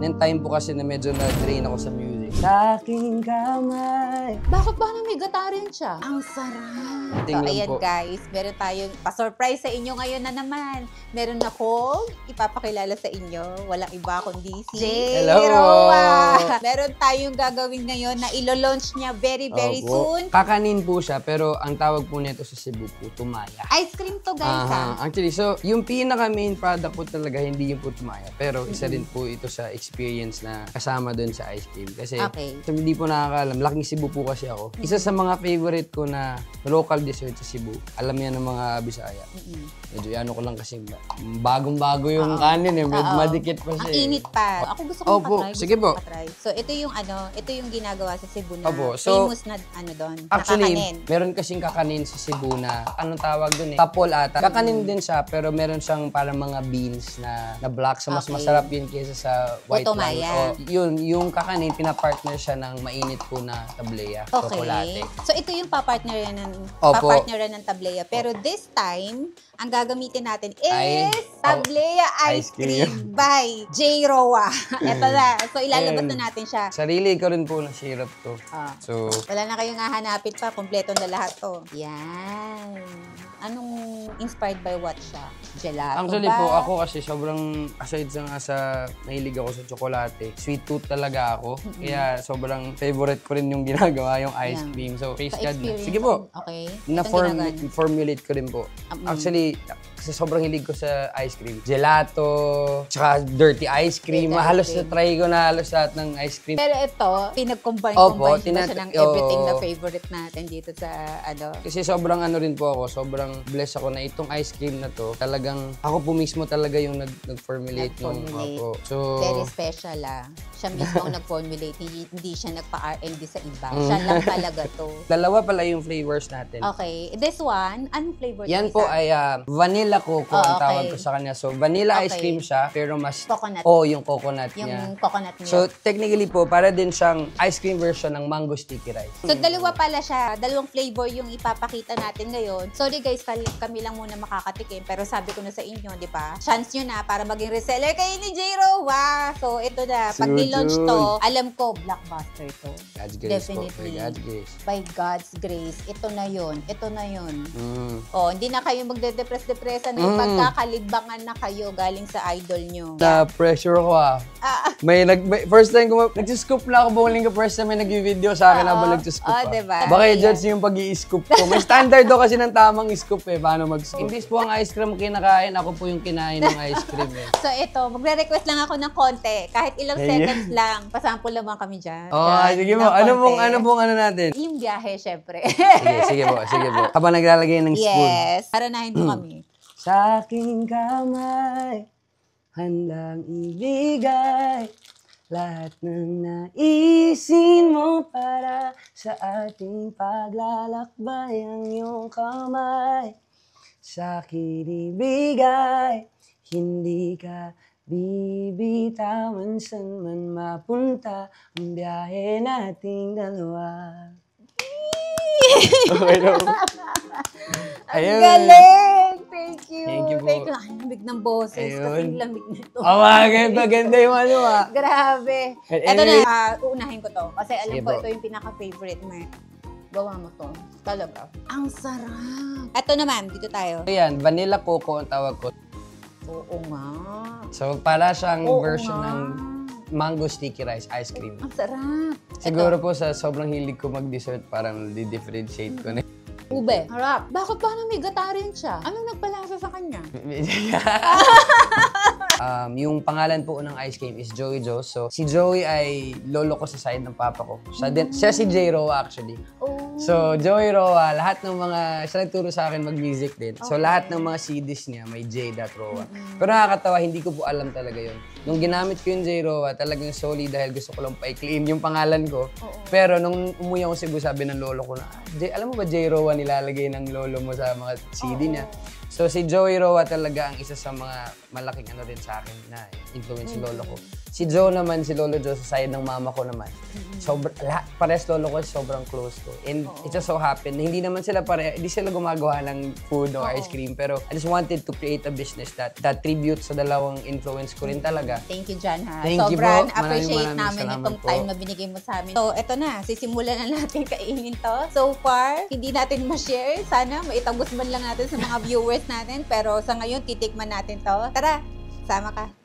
Nang time po kasi na medyo na-drain ako sa music. Sa aking kamay. Bakit ba namiga rin siya? Ang sarap. So, ayan po, guys, meron tayong pa-surprise sa inyo ngayon na naman. Meron akong ipapakilala sa inyo. Walang iba kundi si Roa. Meron tayong gagawin ngayon na ilo-launch niya very soon. Kakanin po siya, pero ang tawag po nito sa Cebu po, tumaya. Ice cream to, guys, Actually, so yung pinaka-main product po talaga, hindi yung po tumaya. Pero isa rin po ito sa experience na kasama dun sa ice cream. Kasi so, hindi po nakakaalam, laking Cebu po kasi ako. Isa sa mga favorite ko na local dessert sa Cebu, alam yan ng mga Bisaya. Medyo ano ko lang kasi bagong-bago yung kanin eh. Medyo madikit pa siya. Ang init pa. Ako gusto ko makatry. Sige po. So ito yung ito yung ginagawa sa Cebu na so, famous na doon. Actually, kakanin. meron kasing kakanin sa Cebu na anong tawag doon eh? Tapol ata. Kakanin din siya pero meron siyang parang mga beans na black. So mas masarap yun kaysa sa white Tumaya. Yun, yung kakanin, pinapartner siya ng mainit po na tableya. Chocolate. So ito yung papartneran ng tableya. Pero this time, ang gagamitin natin is tableya ice cream by J. Roa. Ito na. So ilalabas na natin siya. Sarili ko rin po na syrup to. So, wala na kayong hahanapin pa. Kompleto na lahat to. Yan. Anong inspired by what siya? Gelato actually ba? Po, ako kasi sobrang, aside sa mahilig ako sa tsokolate, sweet tooth talaga ako. Kaya sobrang favorite ko rin yung ginagawa, yung ice cream. So, praise God na. Sige po. Okay. Na-formulate ko rin po. Actually, kasi sobrang hilig ko sa ice cream. Gelato, tsaka dirty ice cream. Halos na-try ko na halos lahat ng ice cream. Pero ito, pinag-combine siya ng everything na favorite natin dito sa Kasi sobrang rin po ako, sobrang blessed ako na itong ice cream na to, talagang ako po mismo talaga yung nag-formulate nung ako. So, very special Siya mismo ang nag-formulate, hindi siya nagpa-R&D sa iba. Siya lang talaga to. Dalawa pala yung flavors natin. Okay. This one, anong flavor? Yan po ay vanilla coco ang tawag ko sa kanya. So, vanilla ice cream siya, pero mas... Coconut. Yung coconut niya. Yung coconut milk. So, technically po, para din siyang ice cream version ng mango sticky rice. So, dalawa pala siya. Dalawang flavor yung ipapakita natin ngayon. Sorry guys, kami lang muna makakatikim. Pero sabi ko na sa inyo, di ba? Chance nyo na para maging reseller kayo ni J. Roa. So, ito na. Pag ni-launch to, alam ko, blockbuster to. God's grace Definitely. Po. By God's grace. By God's grace. Ito na yun. Ito na yun. Hindi na kayo magde-depress-depressa na pagkakalibbangan na kayo galing sa idol nyo. Na-pressure ko first time ko, nag-scoop lang ako bowling ko. First time may nag-video sa akin habang nag-scoop diba? Baka i-judge yung pag-i-scoop ko. May standard do kasi ng tamang scoop paano mag-scoop. Imbis po ang ice cream kinakain, ako po yung kinain ng ice cream So ito, magre-request lang ako ng konti. Kahit ilang seconds lang. Pasample naman kami dyan. Sige po. Ano pong natin? Yung biyahe, syempre. Sige po. Habang naglalagay ng spoon. Yes. Para na hindi kami. Sa aking kamay, handang ibigay lahat ng naisin mo para sa ating paglalakbay. Ang iyong kamay sa akin ibigay, hindi ka bibitawan saan man mapunta ang biyahe nating dalawa. Okay na po. Ang galing! Thank you. Thank you po. Ang lamig ng boses. Kasi lamig nito. Maganda yung Grabe. Ito na, uunahin ko to. Kasi alam ko, ito yung pinaka-favorite mo. Gawa mo to. Talaga. Ang sarap. Ito naman, dito tayo. Ayan, vanilla coco ang tawag ko. Oo nga. So, para siyang version ng mango sticky rice ice cream. Ang sarap. Siguro po sa sobrang hilig ko mag-dessert, parang di-differentiate ko na. Ube. Harap. Bakit ba namigata rin siya? Anong nagpalasa sa kanya? Yung pangalan po ng ice cream is Joey Joe. So, si Joey ay lolo ko sa side ng papa ko. Siya si J. Roa actually. So, Joey Roa, lahat ng siya nagturo sa akin mag-music din. So, lahat ng mga CDs niya may J. Roa. Pero nakakatawa, hindi ko po alam talaga yun. Nung ginamit ko yung J. Roa, talagang solely dahil gusto ko lang pa-i-clean yung pangalan ko. Pero nung umuwi ako Cebu, sabi ng lolo ko na, alam mo ba J. Roa nilalagay ng lolo mo sa mga CD niya? So si Joey Roa talaga ang isa sa mga malaking ano rin sa akin na influence si lolo ko. Si Joe naman, si Lolo Joe sa side ng mama ko naman. Pares lolo ko sobrang close ko. And it just so happened, hindi naman sila hindi sila gumagawa ng food or ice cream. Pero I just wanted to create a business that tribute sa dalawang influence ko rin talaga. Thank you, John, ha? Thank you Sobrang po. appreciate namin itong time na binigay mo sa amin. So, eto na. Sisimulan na natin kainin to. So far, hindi natin ma-share. Sana maitagos man lang natin sa mga viewers natin. Pero sa ngayon, titikman natin to. Tara, sama ka.